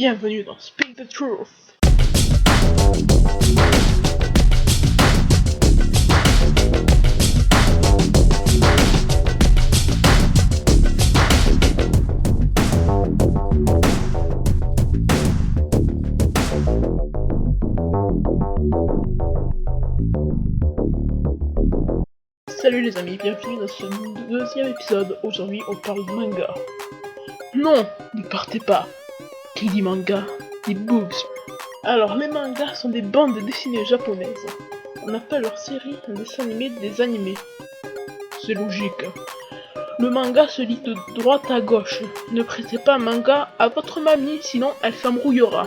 Bienvenue dans Speak the Truth. Salut les amis, bienvenue dans ce deuxième épisode. Aujourd'hui on parle de manga. Non, ne partez pas. Qui dit manga, dit boobs. Alors les mangas sont des bandes dessinées japonaises. On appelle leur série un dessin animé des animés. C'est logique. Le manga se lit de droite à gauche. Ne prêtez pas un manga à votre mamie, sinon elle s'embrouillera.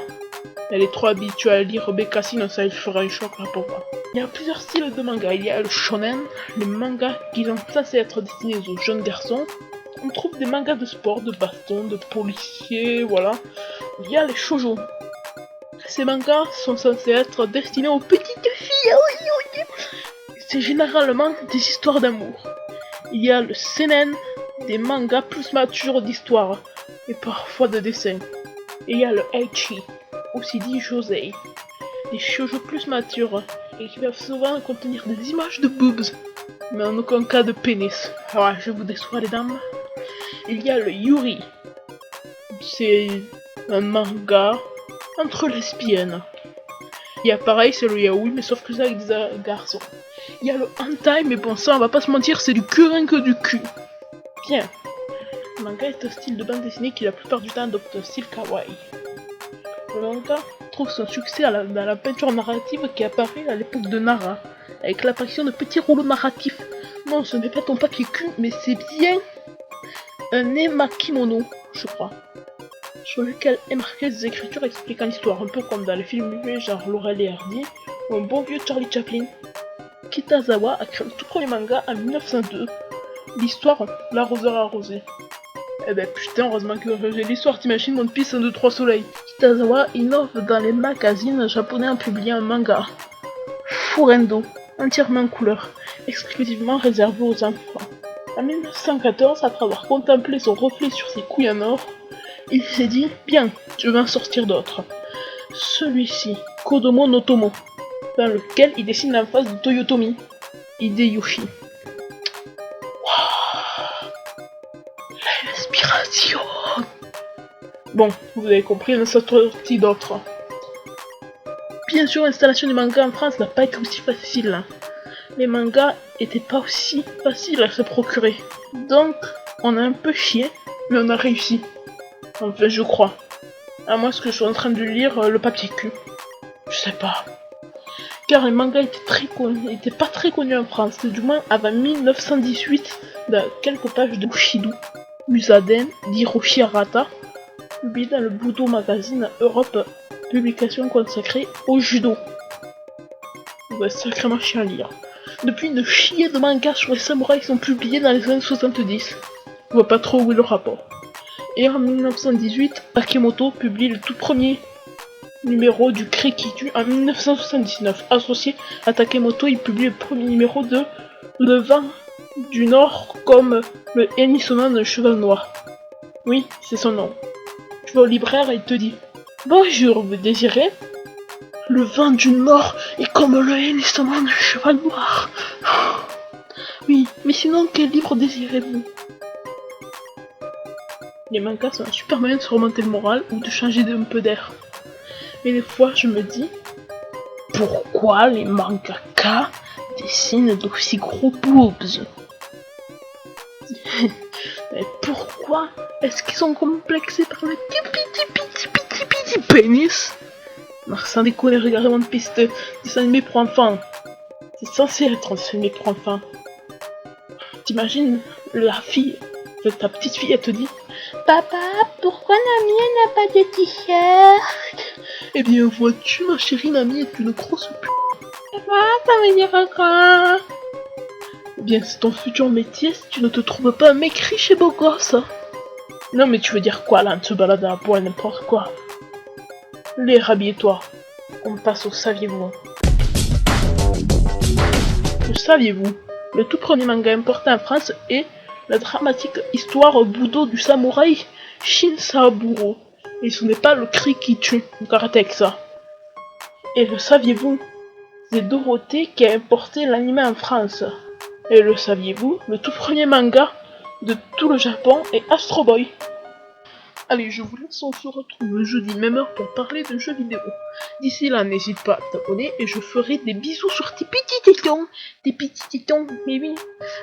Elle est trop habituée à lire Bécassine, ça il fera un choc la pauvre. Il y a plusieurs styles de manga. Il y a le shonen, les mangas qui sont censés être destinés aux jeunes garçons. On trouve des mangas de sport, de baston, de policiers, voilà. Il y a les shoujo. Ces mangas sont censés être destinés aux petites filles. C'est généralement des histoires d'amour. Il y a le seinen, des mangas plus matures d'histoire et parfois de dessin. Et il y a le ecchi, aussi dit josei, des shoujo plus matures et qui peuvent souvent contenir des images de boobs, mais en aucun cas de pénis. Ouais, je vous déçois les dames. Il y a le yuri, c'est un manga entre lesbiennes. Il y a pareil, c'est le yaoi, mais sauf que ça avec des garçons. Il y a le hentai, mais bon ça on va pas se mentir, c'est du cul rien que du cul. Bien. Le manga est un style de bande dessinée qui la plupart du temps adopte un style kawaii. Le manga trouve son succès dans la peinture narrative qui apparaît à l'époque de Nara, avec l'apparition de petits rouleaux narratifs. Non, ce n'est pas ton papier cul, mais c'est bien un emakimono, je crois, sur lequel est marqué des écritures expliquant l'histoire, un peu comme dans les films muets genre Laurel et Hardy, ou un bon vieux Charlie Chaplin. Kitazawa a créé le tout premier manga en 1902, l'histoire L'arroseur arrosé. Eh ben putain, heureusement que j'ai l'histoire, t'imagines One Piece 1, 2, 3 soleils. Kitazawa innove dans les magazines japonais en publiant un manga, Furendo, entièrement en couleur, exclusivement réservé aux enfants. En 1914, après avoir contemplé son reflet sur ses couilles en or, il s'est dit « Bien, je vais en sortir d'autres. » Celui-ci, Kodomo no Tomo, dans lequel il dessine l'emphase de Toyotomi, Hideyoshi. L'inspiration. Bon, vous avez compris, il en a sorti d'autres. Bien sûr, l'installation du manga en France n'a pas été aussi facile. Les mangas étaient pas aussi faciles à se procurer. Donc, on a un peu chié, mais on a réussi. Enfin, je crois. À moins que je sois en train de lire le papier cul. Je sais pas. Car les mangas étaient pas très connus en France, du moins avant 1918, dans quelques pages de Bushido, Musaden, d'Hiroshi Arata, publié dans le Budo Magazine Europe, publication consacrée au judo. Ouais, sacrément chiant à lire. Depuis, une chier de mangas sur les samouraïs sont publiés dans les années 70. Je vois pas trop où est le rapport. Et en 1918, Takemoto publie le tout premier numéro du Krikitu en 1979. Associé à Takemoto, il publie le premier numéro de Le Vent du Nord comme le hennissement d'un cheval noir. Oui, c'est son nom. Tu vas au libraire et il te dit « Bonjour, vous désirez ?» Le vent du Nord est comme le hennissement d'un cheval noir. Oui, mais sinon, quel livre désirez-vous? Les mangas sont un super moyen de se remonter le moral ou de changer d'un peu d'air. Mais des fois, je me dis, pourquoi les mangaka dessinent d'aussi gros boobs? Mais pourquoi est-ce qu'ils sont complexés par le petit pénis? Non, sans déconner, regardez One Piece, dessin animé pour enfants. C'est censé être un dessin animé pour enfants. T'imagines, la fille, ta petite fille, elle te dit « Papa, pourquoi Nami n'a pas de t-shirt ?» Eh bien, vois-tu, ma chérie, Nami est une grosse p***. Ça veut dire quoi? Eh bien, c'est ton futur métier si tu ne te trouves pas un mec riche et beau gosse. Non, mais tu veux dire quoi, là, de se balader à poil, n'importe quoi? Les rhabillez-toi. On passe au saviez-vous. Le saviez-vous? Le tout premier manga importé en France est la dramatique histoire Budo du samouraï Shinsaburo, Et ce n'est pas le cri qui tue, donc arrêtez avec ça. Et le saviez-vous? C'est Dorothée qui a importé l'anime en France. Et le saviez-vous? Le tout premier manga de tout le Japon est Astro Boy. Allez, je vous laisse, on se retrouve jeudi même heure pour parler de jeux vidéo. D'ici là, n'hésite pas à t'abonner et je ferai des bisous sur tes petits tétons. Tes petits tétons, mais oui.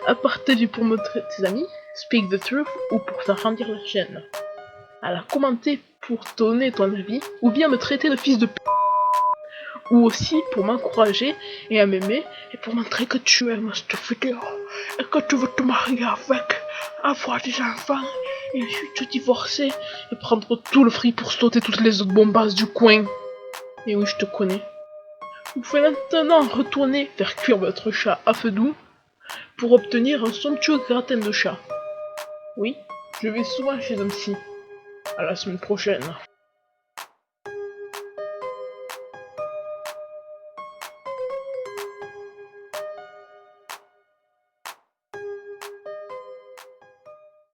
À partager pour montrer tes amis, speak the truth ou pour t'agrandir la chaîne. À la commenter pour donner ton avis ou bien me traiter de fils de p. Ou aussi pour m'encourager et à m'aimer et pour montrer que tu aimes cette vidéo et que tu veux te marier avec, avoir des enfants et ensuite te divorcer et prendre tout le fric pour sauter toutes les autres bombasses du coin. Et oui, je te connais. Vous pouvez maintenant retourner faire cuire votre chat à feu doux pour obtenir un somptueux gratin de chat. Oui, je vais souvent chez un psy. À la semaine prochaine.